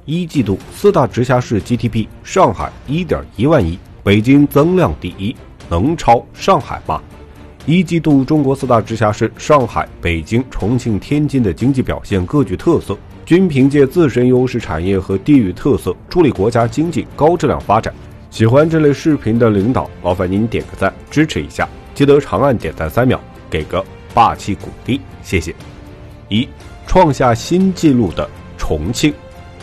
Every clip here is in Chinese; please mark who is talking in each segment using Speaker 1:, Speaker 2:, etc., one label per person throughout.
Speaker 1: 一季度四大直辖市 GDP， 上海 1.1万亿，北京增量第一，能超上海吗？一季度中国四大直辖市上海、北京、重庆、天津的经济表现各具特色，均凭借自身优势产业和地域特色，助力国家经济高质量发展。喜欢这类视频的领导，麻烦您点个赞支持一下，记得长按点赞3秒，给个霸气鼓励，谢谢。一、创下新纪录的重庆。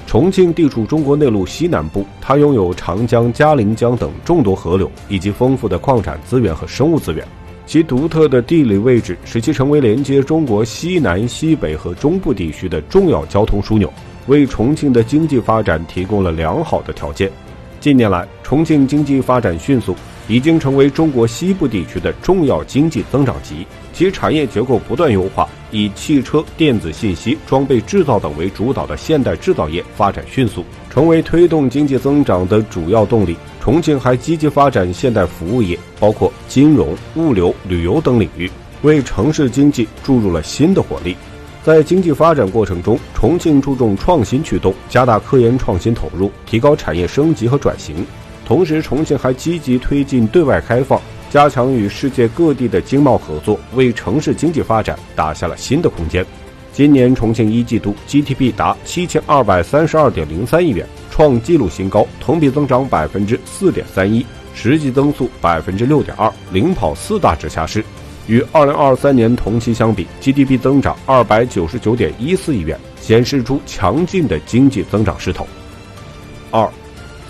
Speaker 1: 重庆地处中国内陆西南部，它拥有长江、嘉陵江等众多河流，以及丰富的矿产资源和生物资源。其独特的地理位置使其成为连接中国西南、西北和中部地区的重要交通枢纽，为重庆的经济发展提供了良好的条件。近年来，重庆经济发展迅速，已经成为中国西部地区的重要经济增长极。其产业结构不断优化，以汽车、电子信息、装备制造等为主导的现代制造业发展迅速，成为推动经济增长的主要动力。重庆还积极发展现代服务业，包括金融、物流、旅游等领域，为城市经济注入了新的活力。在经济发展过程中，重庆注重创新驱动，加大科研创新投入，提高产业升级和转型。同时，重庆还积极推进对外开放，加强与世界各地的经贸合作，为城市经济发展打下了新的空间。今年重庆一季度 GDP 达7232.03亿元，创纪录新高，同比增长 4.31%， 实际增速 6.2%， 领跑四大直辖市。与2023年同期相比， GDP 增长 299.14 亿元，显示出强劲的经济增长势头。2、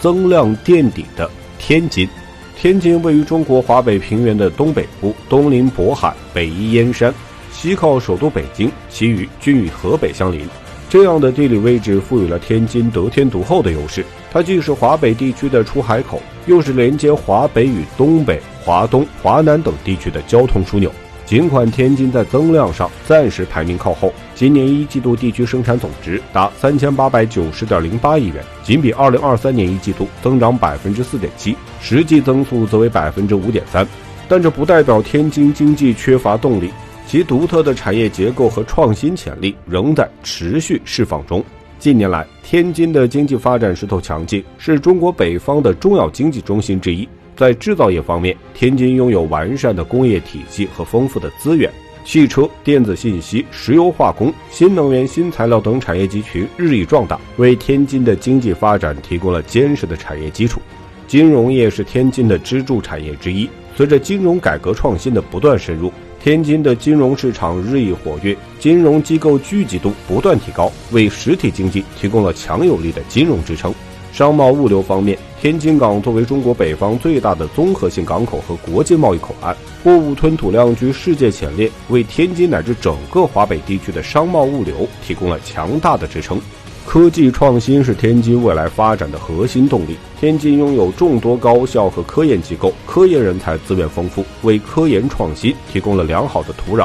Speaker 1: 增量垫底的天津。天津位于中国华北平原的东北部，东临渤海，北依燕山，西靠首都北京，其余均与河北相邻。这样的地理位置赋予了天津得天独厚的优势，它既是华北地区的出海口，又是连接华北与东北、华东、华南等地区的交通枢纽。尽管天津在增量上暂时排名靠后，今年一季度地区生产总值达 3890.08 亿元，仅比2023年一季度增长 4.7%， 实际增速则为 5.3%。 但这不代表天津经济缺乏动力，其独特的产业结构和创新潜力仍在持续释放中。近年来，天津的经济发展势头强劲，是中国北方的重要经济中心之一。在制造业方面，天津拥有完善的工业体系和丰富的资源，汽车、电子信息、石油化工、新能源、新材料等产业集群日益壮大，为天津的经济发展提供了坚实的产业基础。金融业是天津的支柱产业之一，随着金融改革创新的不断深入，天津的金融市场日益活跃，金融机构聚集度不断提高，为实体经济提供了强有力的金融支撑。商贸物流方面，天津港作为中国北方最大的综合性港口和国际贸易口岸，货物吞吐量居世界前列，为天津乃至整个华北地区的商贸物流提供了强大的支撑。科技创新是天津未来发展的核心动力。天津拥有众多高校和科研机构，科研人才资源丰富，为科研创新提供了良好的土壤。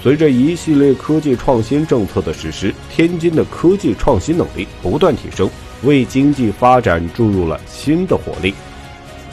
Speaker 1: 随着一系列科技创新政策的实施，天津的科技创新能力不断提升，为经济发展注入了新的活力。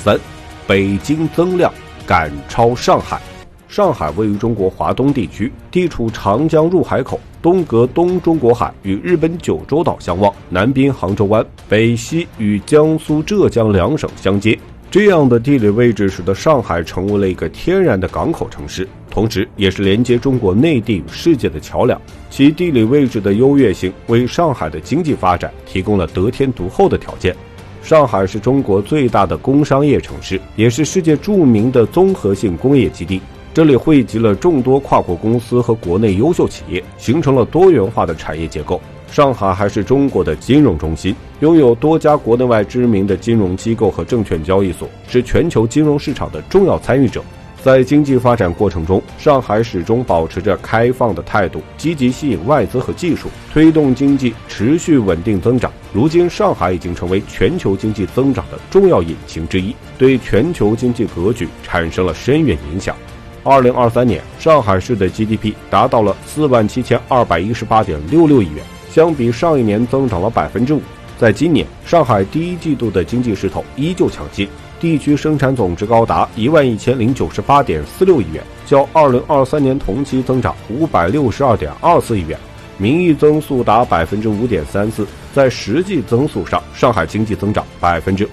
Speaker 1: 3、北京增量赶超上海。上海位于中国华东地区，地处长江入海口，东隔东中国海，与日本九州岛相望，南滨杭州湾，北西与江苏、浙江两省相接。这样的地理位置使得上海成为了一个天然的港口城市，同时也是连接中国内地与世界的桥梁。其地理位置的优越性为上海的经济发展提供了得天独厚的条件。上海是中国最大的工商业城市，也是世界著名的综合性工业基地。这里汇集了众多跨国公司和国内优秀企业，形成了多元化的产业结构。上海还是中国的金融中心，拥有多家国内外知名的金融机构和证券交易所，是全球金融市场的重要参与者。在经济发展过程中，上海始终保持着开放的态度，积极吸引外资和技术，推动经济持续稳定增长。如今，上海已经成为全球经济增长的重要引擎之一，对全球经济格局产生了深远影响。2023年，上海市的 GDP 达到了47218.66亿元，相比上一年增长了 5%。在今年，上海第一季度的经济势头依旧强劲，地区生产总值高达11098.46亿元，较2023年同期增长562.24亿元，名义增速达 5.34%，在实际增速上，上海经济增长 5.0%。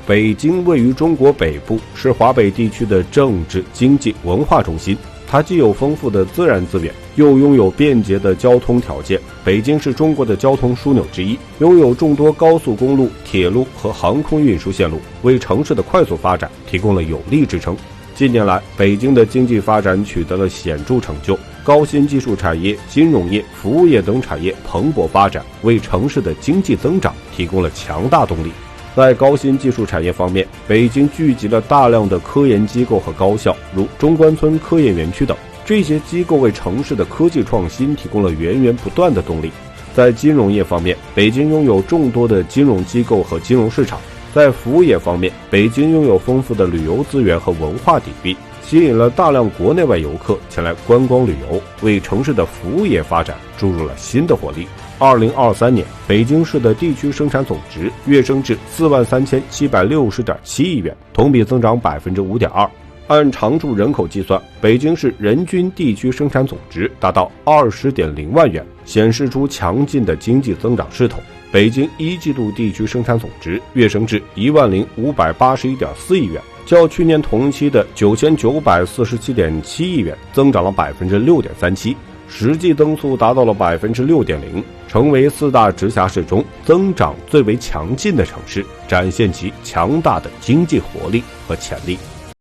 Speaker 1: 北京位于中国北部，是华北地区的政治、经济、文化中心。它既有丰富的自然资源，又拥有便捷的交通条件。北京是中国的交通枢纽之一，拥有众多高速公路、铁路和航空运输线路，为城市的快速发展提供了有力支撑。近年来，北京的经济发展取得了显著成就，高新技术产业、金融业、服务业等产业蓬勃发展，为城市的经济增长提供了强大动力。在高新技术产业方面，北京聚集了大量的科研机构和高校，如中关村科研园区等。这些机构为城市的科技创新提供了源源不断的动力。在金融业方面，北京拥有众多的金融机构和金融市场。在服务业方面，北京拥有丰富的旅游资源和文化底蕴，吸引了大量国内外游客前来观光旅游，为城市的服务业发展注入了新的活力。2023年，北京市的地区生产总值跃升至43760.7亿元，同比增长 5.2%。按常住人口计算，北京市人均地区生产总值达到 20.0万元，显示出强劲的经济增长势头。北京一季度地区生产总值跃升至10581.4亿元，较去年同期的9947.7亿元增长了 6.37%， 实际增速达到了 6.0%， 成为4大直辖市中增长最为强劲的城市，展现其强大的经济活力和潜力。